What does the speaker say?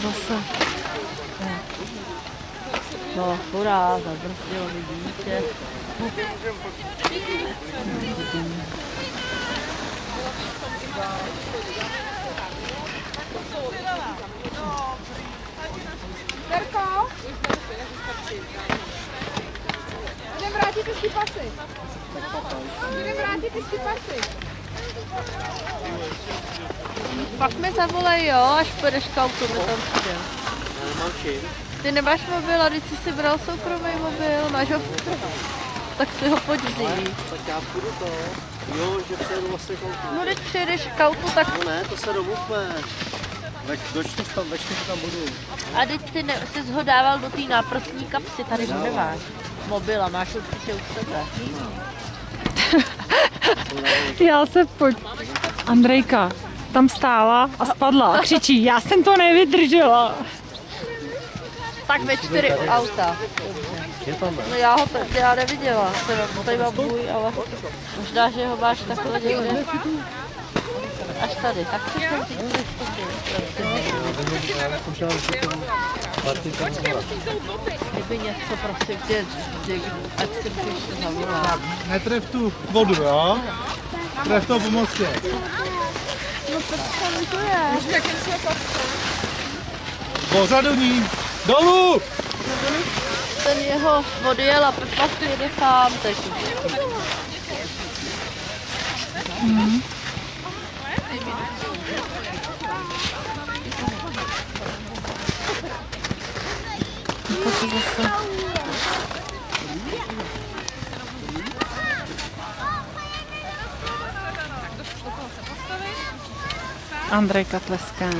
Zase. No, hurá, zabrzdil, vidíte. Terko? Jdem vrátit ty pasy. Jdem vrátit ty pasy. Pak mi zavolej, jo, až půjdeš k autu, my tam přijdem. Mám čím? Ty nemáš mobil a když jsi si bral soukromý mobil, máš ho tak si ho pojď vzít. Tak já půjdu to. Jo, že přejdu vlastně k autu. No když přijedeš k autu, tak No ne, to se domluvme. Ve čtyři tam budu. a teď ty jsi ho dával do té náprsní kapsy, tady ho nemáš. Mobil a máš určitě u sebe. Já se Andrejka tam stála a spadla a křičí, já jsem to nevydržela. Tak ve 4 u auta. Je tam, ne? No já neviděla, tady mám můj, ale možná, že ho máš takhle někde. Až tady, tak si to vzít. Kdyby něco, prosím tě, ať si příště zavolá. Netref tu vodu, jo? Tref to po mostě. No protože to je. Pořadu ní. Dolů! Ten jeho odjel a Pepa si jede sám teď. Taky zase. Andrejka tleská.